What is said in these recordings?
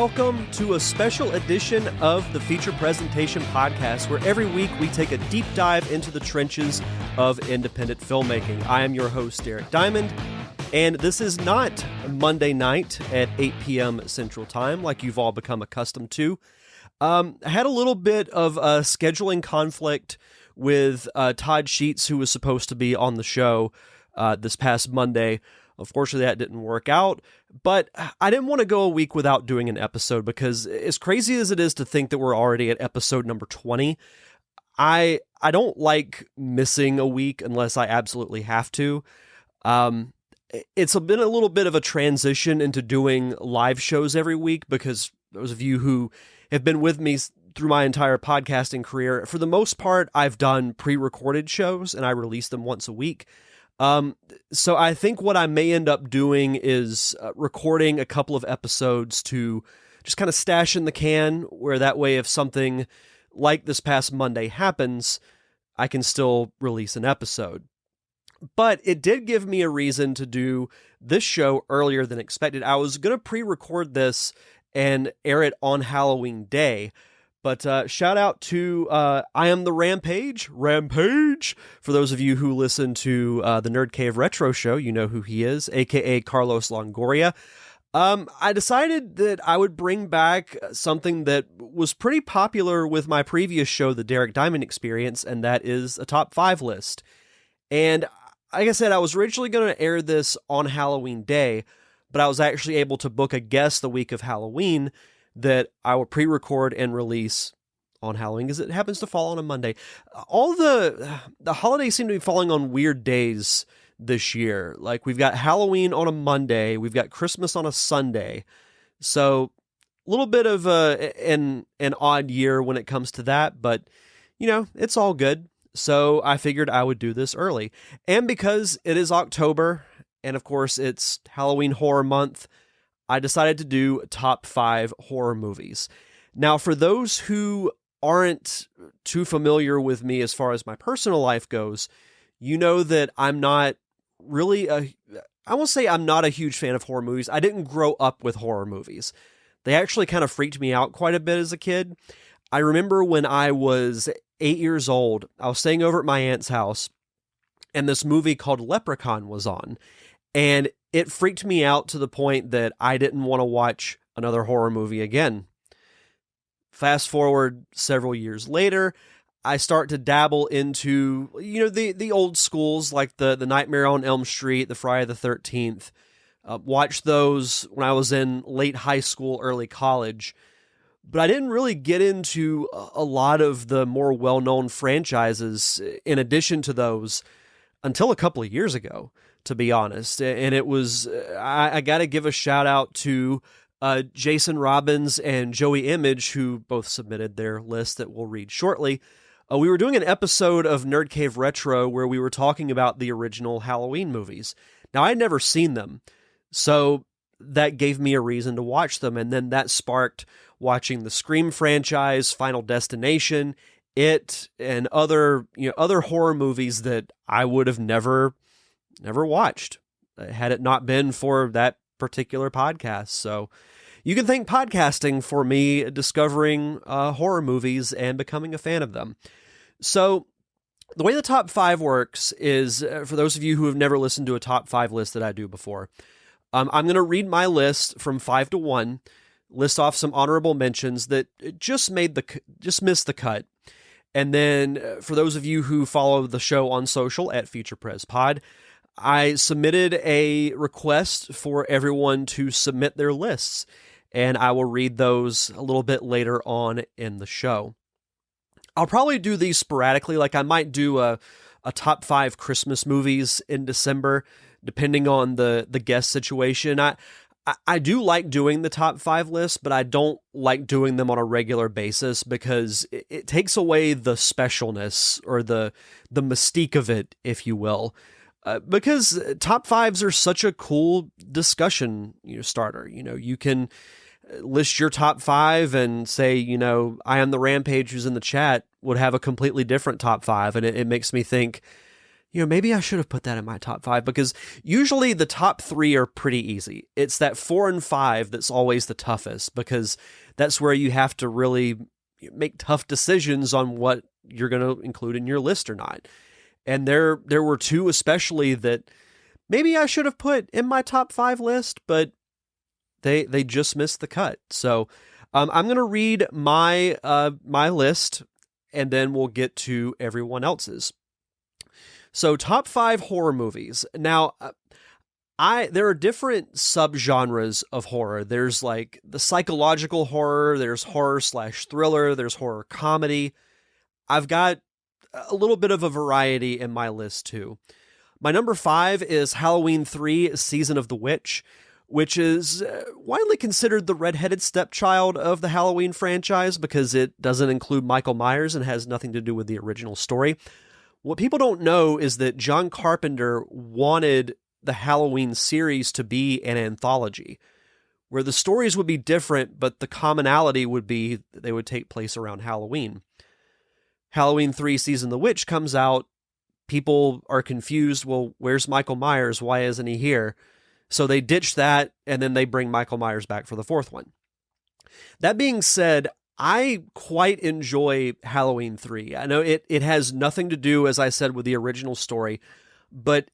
welcome to a special edition of the Feature Presentation Podcast, where every week we take a deep dive into the trenches of independent filmmaking. I am your host, Derek Diamond, and this is not Monday night at 8 p.m. Central Time, like you've all become accustomed to. I had a little bit of a scheduling conflict with Todd Sheets, who was supposed to be on the show this past Monday. Unfortunately, that didn't work out, but I didn't want to go a week without doing an episode because as crazy as it is to think that we're already at episode number 20, I don't like missing a week unless I absolutely have to. It's been a little bit of a transition into doing live shows every week because those of you who have been with me through my entire podcasting career, for the most part, I've done pre-recorded shows and I release them once a week. So I think what I may end up doing is recording a couple of episodes to just kind of stash in the can, where that way if something like this past Monday happens, I can still release an episode. But it did give me a reason to do this show earlier than expected. I was going to pre-record this and air it on Halloween Day. But shout out to I Am the Rampage. For those of you who listen to the Nerd Cave Retro Show, you know who he is, a.k.a. Carlos Longoria. I decided that I would bring back something that was pretty popular with my previous show, The Derek Diamond Experience, and that is a top 5 list. And like I said, I was originally going to air this on Halloween Day, but I was actually able to book a guest the week of Halloween that I will pre-record and release on Halloween because it happens to fall on a Monday. All the holidays seem to be falling on weird days this year. Like we've got Halloween on a Monday, we've got Christmas on a Sunday. So a little bit of an odd year when it comes to that, but you know, it's all good. So I figured I would do this early. And because it is October, and of course it's Halloween Horror Month, I decided to do top 5 horror movies. Now, for those who aren't too familiar with me as far as my personal life goes, you know that I'm not really I won't say I'm not a huge fan of horror movies. I didn't grow up with horror movies. They actually kind of freaked me out quite a bit as a kid. I remember when I was 8 years old, I was staying over at my aunt's house, and this movie called Leprechaun was on. And it freaked me out to the point that I didn't want to watch another horror movie again. Fast forward several years later, I start to dabble into, you know, the old schools like the Nightmare on Elm Street, the Friday the 13th. Watched those when I was in late high school, early college. But I didn't really get into a lot of the more well-known franchises in addition to those until a couple of years ago, to be honest. And it was, I got to give a shout out to Jason Robbins and Joey Image, who both submitted their list that we'll read shortly. We were doing an episode of Nerd Cave Retro where we were talking about the original Halloween movies. Now, I'd never seen them, so that gave me a reason to watch them. And then that sparked watching the Scream franchise, Final Destination, It, and other horror movies that I would have never watched had it not been for that particular podcast. So you can thank podcasting for me discovering horror movies and becoming a fan of them. So the way the top 5 works is, for those of you who have never listened to a top 5 list that I do before, I'm going to read my list from 5 to 1, list off some honorable mentions that just missed the cut. And then for those of you who follow the show on social at FeaturePresPod, I submitted a request for everyone to submit their lists, and I will read those a little bit later on in the show. I'll probably do these sporadically, like I might do a top 5 Christmas movies in December, depending on the guest situation. I do like doing the top 5 lists, but I don't like doing them on a regular basis because it takes away the specialness or the mystique of it, if you will. Because top 5s are such a cool discussion starter. You can list your top 5 and say, I Am the Rampage who's in the chat would have a completely different top 5. And it makes me think, Maybe I should have put that in my top 5, because usually the top 3 are pretty easy. It's that 4 and 5 that's always the toughest, because that's where you have to really make tough decisions on what you're going to include in your list or not. And there were 2 especially that maybe I should have put in my top 5 list, but they just missed the cut. So I'm going to read my my list, and then we'll get to everyone else's. So top 5 horror movies. Now, there are different subgenres of horror. There's like the psychological horror, there's horror/thriller, there's horror comedy. I've got a little bit of a variety in my list too. My number 5 is Halloween 3: Season of the Witch, which is widely considered the redheaded stepchild of the Halloween franchise because it doesn't include Michael Myers and has nothing to do with the original story. What people don't know is that John Carpenter wanted the Halloween series to be an anthology, where the stories would be different, but the commonality would be that they would take place around Halloween. Halloween 3: Season of the Witch comes out. People are confused. Well, where's Michael Myers? Why isn't he here? So they ditch that, and then they bring Michael Myers back for the 4th one. That being said, I quite enjoy Halloween 3. I know it has nothing to do, as I said, with the original story, but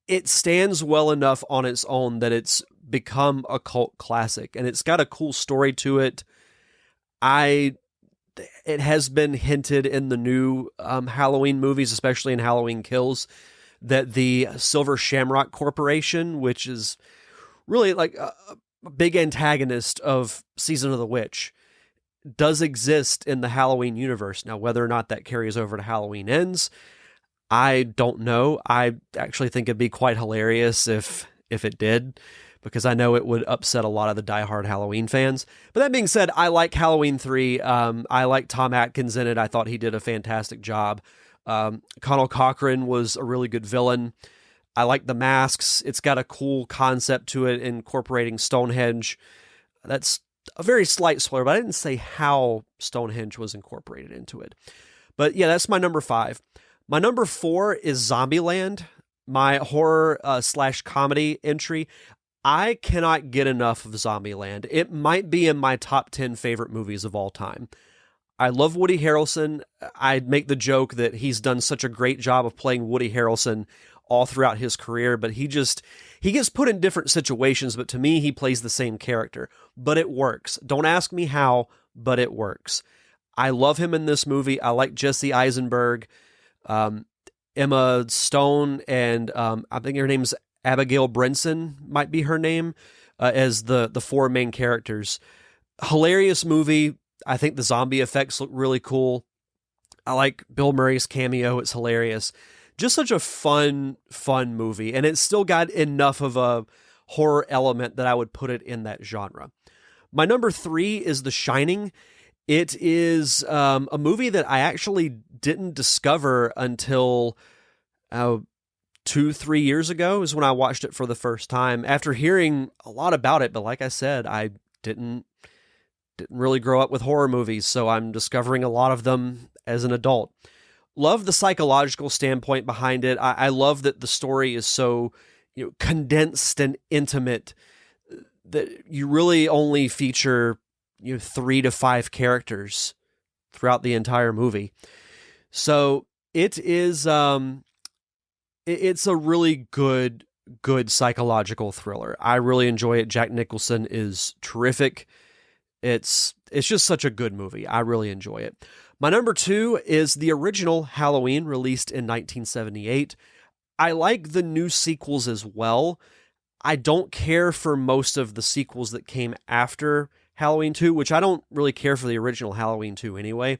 it stands well enough on its own that it's become a cult classic, and it's got a cool story to it. It has been hinted in the new Halloween movies, especially in Halloween Kills, that the Silver Shamrock Corporation, which is really like a big antagonist of Season of the Witch, does exist in the Halloween universe. Now, whether or not that carries over to Halloween Ends, I don't know. I actually think it'd be quite hilarious if it did, because I know it would upset a lot of the diehard Halloween fans. But that being said, I like Halloween 3. I like Tom Atkins in it. I thought he did a fantastic job. Conal Cochran was a really good villain. I like the masks. It's got a cool concept to it, incorporating Stonehenge. That's a very slight spoiler, but I didn't say how Stonehenge was incorporated into it. But yeah, that's my number 5. My number 4 is Zombieland, my horror/comedy entry. I cannot get enough of Zombieland. It might be in my top 10 favorite movies of all time. I love Woody Harrelson. I'd make the joke that he's done such a great job of playing Woody Harrelson all throughout his career, but he gets put in different situations, but to me, he plays the same character. But it works. Don't ask me how, but it works. I love him in this movie. I like Jesse Eisenberg, Emma Stone, and I think her name's Abigail Brenson, might be her name, as the 4 main characters. Hilarious movie. I think the zombie effects look really cool. I like Bill Murray's cameo. It's hilarious. Just such a fun movie. And it's still got enough of a horror element that I would put it in that genre. My number 3 is The Shining. It is a movie that I actually didn't discover until 2-3 years ago is when I watched it for the first time, after hearing a lot about it. But like I said, I didn't really grow up with horror movies, so I'm discovering a lot of them as an adult. Love the psychological standpoint behind it. I love that the story is so condensed and intimate that you really only feature 3 to 5 characters throughout the entire movie. So it is it's a really good psychological thriller. I really enjoy it. Jack Nicholson is terrific. It's just such a good movie. I really enjoy it. My number 2 is the original Halloween, released in 1978. I like the new sequels as well. I don't care for most of the sequels that came after Halloween 2, which I don't really care for the original Halloween 2 anyway.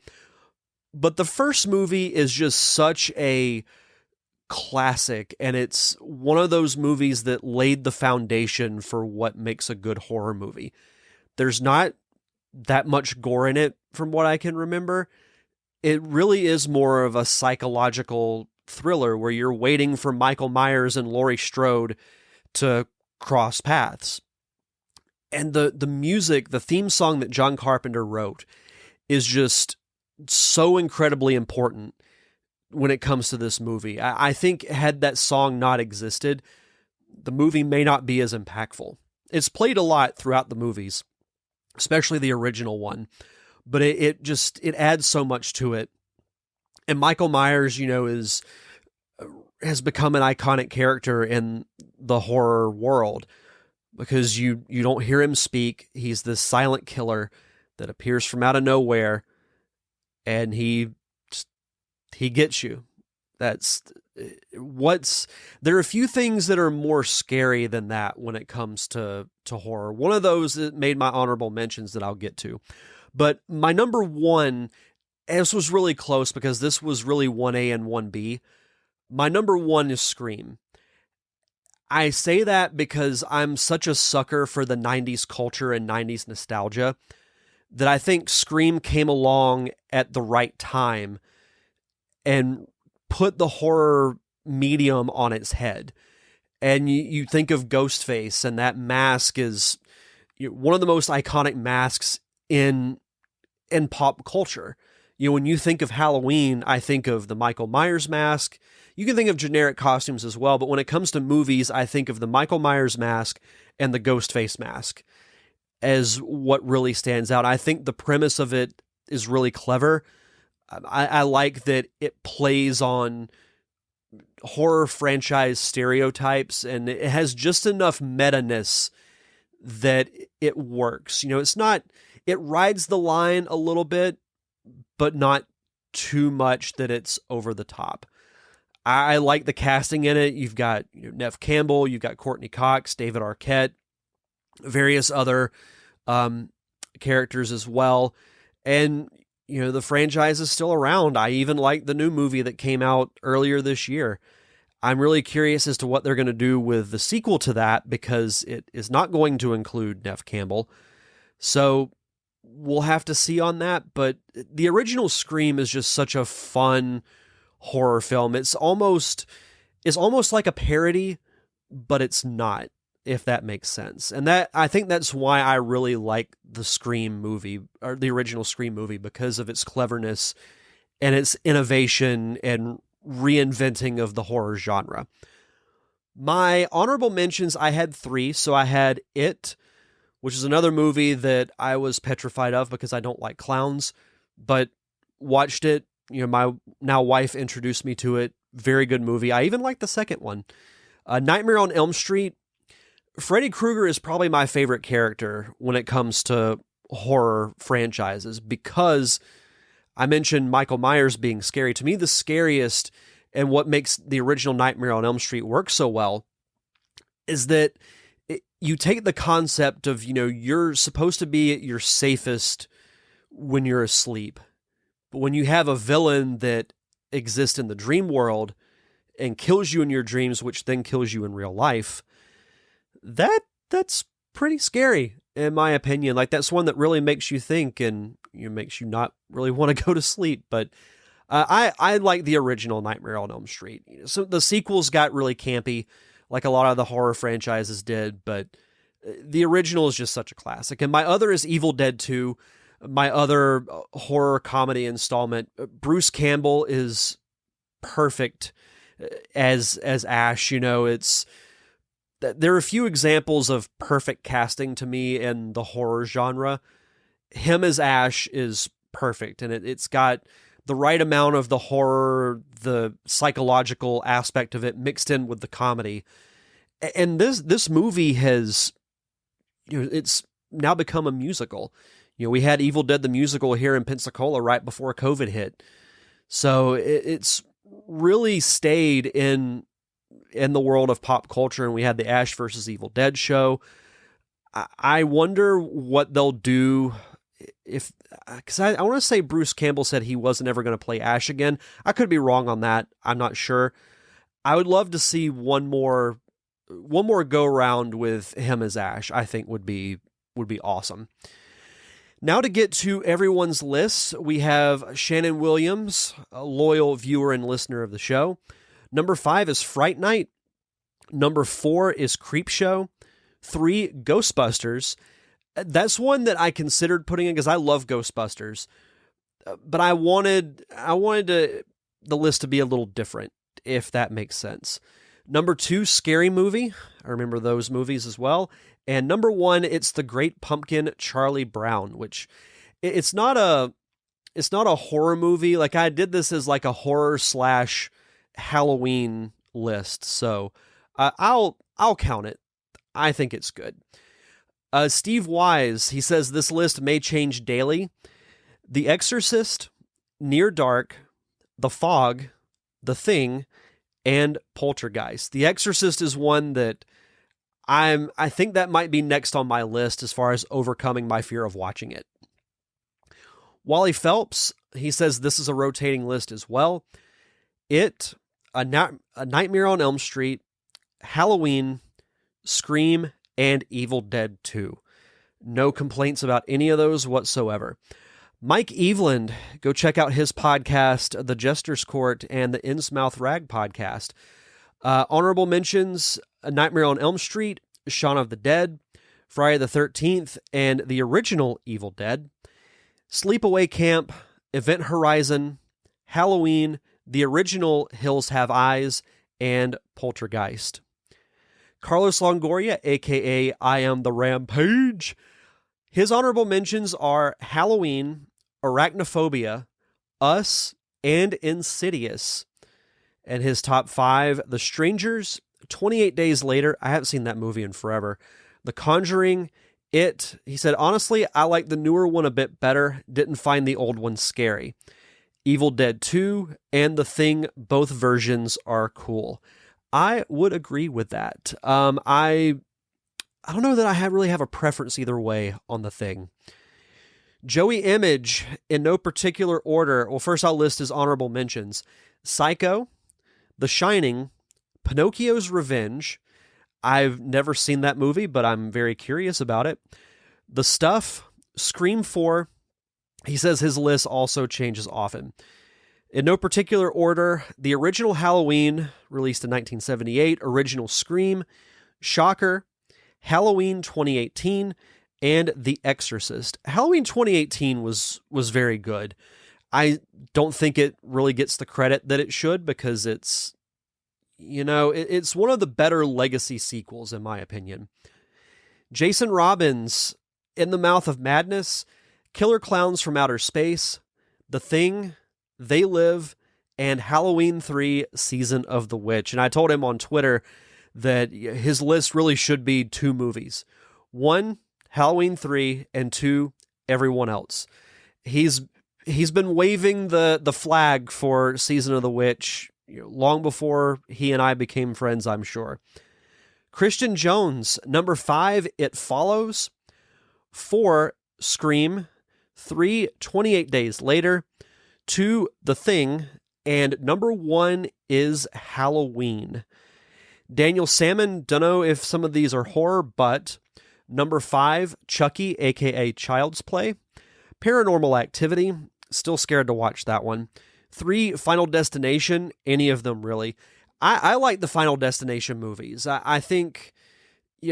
But the first movie is just such a classic, and it's one of those movies that laid the foundation for what makes a good horror movie. There's not that much gore in it from what I can remember. It really is more of a psychological thriller where you're waiting for Michael Myers and Laurie Strode to cross paths. And the music, the theme song that John Carpenter wrote, is just so incredibly important when it comes to this movie. I think had that song not existed, the movie may not be as impactful. It's played a lot throughout the movies, especially the original one, but it adds so much to it. And Michael Myers, has become an iconic character in the horror world because you don't hear him speak. He's this silent killer that appears from out of nowhere, and he gets you. There are a few things that are more scary than that when it comes to horror. One of those that made my honorable mentions that I'll get to. But my number one, this was really close because this was really 1A and 1B. My number one is Scream. I say that because I'm such a sucker for the 90s culture and 90s nostalgia that I think Scream came along at the right time and put the horror medium on its head. And you think of Ghostface, and that mask is one of the most iconic masks in pop culture. When you think of Halloween, I think of the Michael Myers mask. You can think of generic costumes as well, but when it comes to movies, I think of the Michael Myers mask and the Ghostface mask as what really stands out. I think the premise of it is really clever. I like that it plays on horror franchise stereotypes, and it has just enough meta-ness that it works. It rides the line a little bit, but not too much that it's over the top. I like the casting in it. You've got Neve Campbell, you've got Courtney Cox, David Arquette, various other characters as well. And, the franchise is still around. I even like the new movie that came out earlier this year. I'm really curious as to what they're going to do with the sequel to that because it is not going to include Neve Campbell. So we'll have to see on that. But the original Scream is just such a fun horror film. It's almost like a parody, but it's not, if that makes sense. And I think that's why I really like the Scream movie, or the original Scream movie, because of its cleverness and its innovation and reinventing of the horror genre. My honorable mentions, I had 3. So I had It, which is another movie that I was petrified of because I don't like clowns, but watched it. My now wife introduced me to it. Very good movie. I even like the second one. Nightmare on Elm Street. Freddy Krueger is probably my favorite character when it comes to horror franchises because I mentioned Michael Myers being scary. To me, the scariest and what makes the original Nightmare on Elm Street work so well is that you take the concept of, you're supposed to be at your safest when you're asleep. But when you have a villain that exists in the dream world and kills you in your dreams, which then kills you in real life, that's pretty scary, in my opinion. Like, that's one that really makes you think and makes you not really want to go to sleep. But I like the original Nightmare on Elm Street. So the sequels got really campy, like a lot of the horror franchises did, but the original is just such a classic. And my other is Evil Dead 2, my other horror comedy installment. Bruce Campbell is perfect as Ash. There are a few examples of perfect casting to me in the horror genre. Him as Ash is perfect, and it's got the right amount of the horror, the psychological aspect of it mixed in with the comedy. And this movie has, it's now become a musical. We had Evil Dead the musical here in Pensacola right before COVID hit. So it's really stayed in the world of pop culture, and we had the Ash versus Evil Dead show. I wonder what they'll do because I want to say Bruce Campbell said he wasn't ever going to play Ash again. I could be wrong on that. I'm not sure. I would love to see one more go round with him as Ash. I think would be awesome. Now to get to everyone's lists, we have Shannon Williams, a loyal viewer and listener of the show. Number 5 is Fright Night. Number 4 is Creepshow. 3, Ghostbusters. That's one that I considered putting in because I love Ghostbusters. But I wanted to the list to be a little different, if that makes sense. Number 2, Scary Movie. I remember those movies as well. And number 1, it's The Great Pumpkin, Charlie Brown, which it's not a horror movie. Like, I did this as like a horror / Halloween list, so I'll count it. I think it's good. Steve Wise, he says this list may change daily. The Exorcist, Near Dark, The Fog, The Thing, and Poltergeist. The Exorcist is one that I think that might be next on my list as far as overcoming my fear of watching it. Wally Phelps, he says this is a rotating list as well. It, A Nightmare on Elm Street, Halloween, Scream, and Evil Dead 2. No complaints about any of those whatsoever. Mike Eveland, go check out his podcast, The Jester's Court, and the Innsmouth Rag podcast. Honorable mentions, A Nightmare on Elm Street, Shaun of the Dead, Friday the 13th, and the original Evil Dead, Sleepaway Camp, Event Horizon, Halloween, the original Hills Have Eyes, and Poltergeist. Carlos Longoria, a.k.a. I Am the Rampage. His honorable mentions are Halloween, Arachnophobia, Us, and Insidious. And his top 5, The Strangers, 28 Days Later. I haven't seen that movie in forever. The Conjuring, It. He said, honestly, I like the newer one a bit better. Didn't find the old one scary. Evil Dead 2 and The Thing, both versions are cool. I would agree with that. I don't know that I really have a preference either way on The Thing. Joey Image, in no particular order. Well, first I'll list his honorable mentions. Psycho, The Shining, Pinocchio's Revenge. I've never seen that movie, but I'm very curious about it. The Stuff, Scream 4. He says his list also changes often. In no particular order, the original Halloween, released in 1978, original Scream, Shocker, Halloween 2018, and The Exorcist. Halloween 2018 was very good. I don't think it really gets the credit that it should because it's one of the better legacy sequels in my opinion. Jason Robbins, In the Mouth of Madness, Killer Clowns from Outer Space, The Thing, They Live, and Halloween 3 Season of the Witch. And I told him on Twitter that his list really should be 2 movies. 1, Halloween 3, and 2, everyone else. He's been waving the flag for Season of the Witch long before he and I became friends, I'm sure. Christian Jones, number 5, It Follows. 4, Scream. 3, 28 Days Later. 2, The Thing. And number 1 is Halloween. Daniel Salmon, don't know if some of these are horror, but number 5, Chucky, aka Child's Play. Paranormal Activity, still scared to watch that one. 3, Final Destination, any of them really. I like the Final Destination movies. I think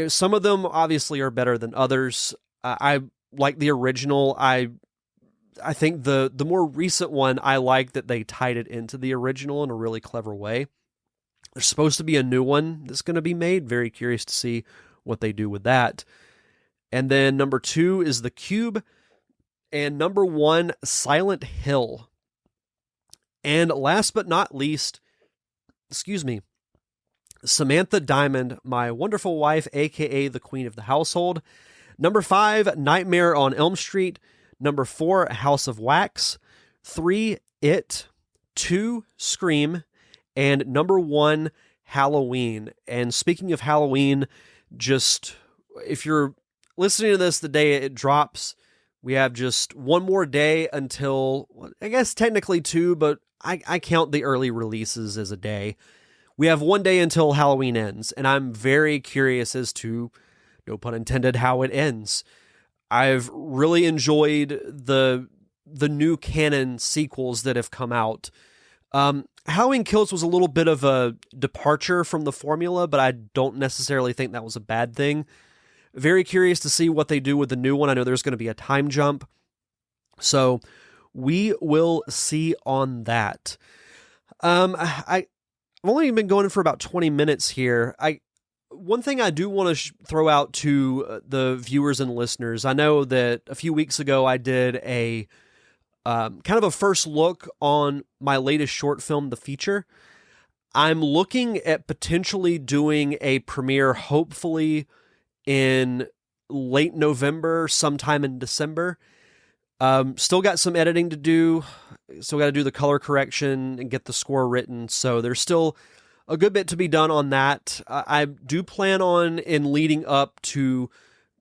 some of them obviously are better than others. I like the original. I think the more recent one, I like that they tied it into the original in a really clever way. There's supposed to be a new one that's going to be made. Very curious to see what they do with that. And then number 2 is The Cube. And number 1, Silent Hill. And last but not least, Samantha Diamond, my wonderful wife, aka the queen of the household. Number 5, Nightmare on Elm Street. Number 4, House of Wax. 3, It. 2, Scream. And number 1, Halloween. And speaking of Halloween, just if you're listening to this the day it drops, we have just one more day until, I guess technically 2, but I count the early releases as a day. We have one day until Halloween ends, and I'm very curious as to, no pun intended, how it ends. I've really enjoyed the new canon sequels that have come out. Halloween Kills was a little bit of a departure from the formula, but I don't necessarily think that was a bad thing. Very curious to see what they do with the new one. I know there's going to be a time jump, so we will see on that. I've only been going for about 20 minutes here. One thing I do want to throw out to the viewers and listeners, I know that a few weeks ago I did a kind of a first look on my latest short film, The Feature. I'm looking at potentially doing a premiere, hopefully in late November, sometime in December. Still got some editing to do. Still got to do the color correction and get the score written. So there's still a good bit to be done on that. I do plan on, in leading up to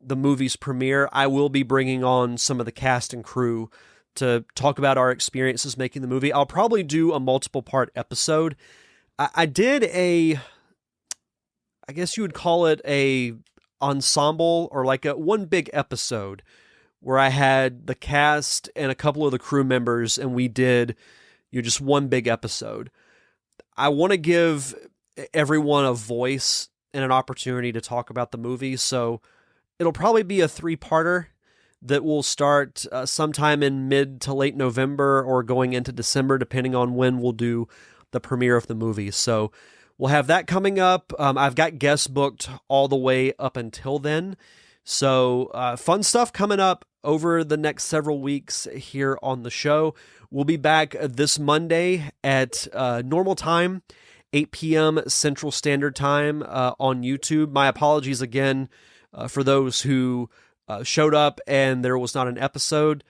the movie's premiere, I will be bringing on some of the cast and crew to talk about our experiences making the movie. I'll probably do a multiple part episode. I did I guess you would call it a ensemble, or like a one big episode where I had the cast and a couple of the crew members, and we did just one big episode. I want to give everyone a voice and an opportunity to talk about the movie, so it'll probably be a 3-parter that will start sometime in mid to late November or going into December, depending on when we'll do the premiere of the movie. So we'll have that coming up. I've got guests booked all the way up until then. So fun stuff coming up over the next several weeks here on the show. We'll be back this Monday at normal time, 8 p.m. Central Standard Time on YouTube. My apologies again for those who showed up and there was not an episode.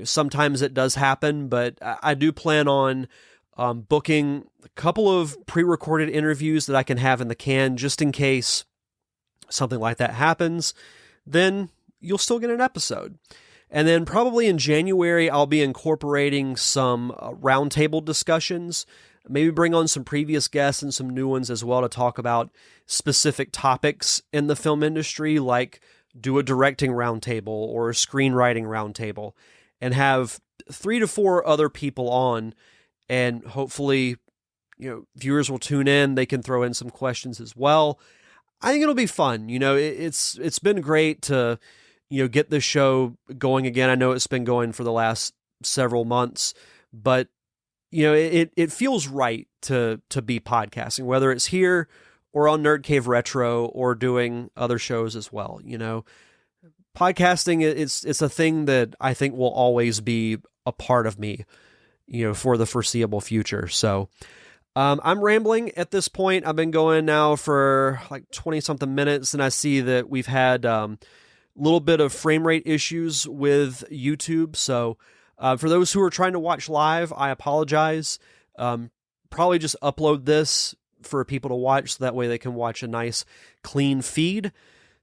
Sometimes it does happen, but I do plan on booking a couple of pre-recorded interviews that I can have in the can just in case something like that happens. Then you'll still get an episode. And then probably in January, I'll be incorporating some roundtable discussions, maybe bring on some previous guests and some new ones as well to talk about specific topics in the film industry, like do a directing roundtable or a screenwriting roundtable, and have 3 to 4 other people on. And hopefully, viewers will tune in. They can throw in some questions as well. I think it'll be fun. It's been great to, get this show going again. I know it's been going for the last several months, but it feels right to be podcasting, whether it's here or on Nerd Cave Retro or doing other shows as well. Podcasting, it's a thing that I think will always be a part of me, for the foreseeable future. So I'm rambling at this point. I've been going now for like 20 something minutes, and I see that we've had a little bit of frame rate issues with YouTube. So for those who are trying to watch live, I apologize. Probably just upload this for people to watch so that way they can watch a nice clean feed.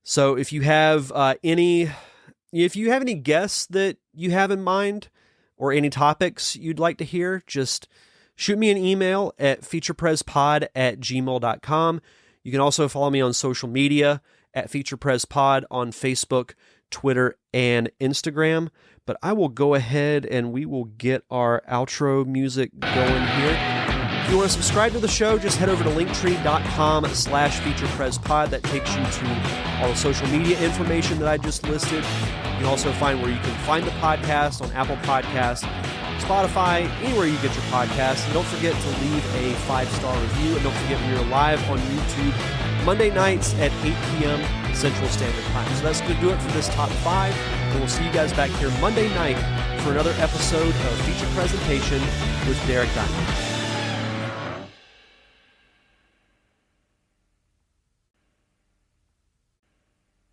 So if you have any guests that you have in mind, or any topics you'd like to hear, just shoot me an email at featurepresspod@gmail.com. You can also follow me on social media at featurepresspod on Facebook, Twitter, and Instagram. But I will go ahead and we will get our outro music going here. If you want to subscribe to the show, just head over to linktree.com/featurepresspod. That takes you to all the social media information that I just listed. You can also find where you can find the podcast on Apple Podcasts, Spotify, anywhere you get your podcasts. And don't forget to leave a 5-star review. And don't forget we are live on YouTube Monday nights at 8 p.m. Central Standard Time. So that's going to do it for this Top 5. And we'll see you guys back here Monday night for another episode of Feature Presentation with Derek Diamond.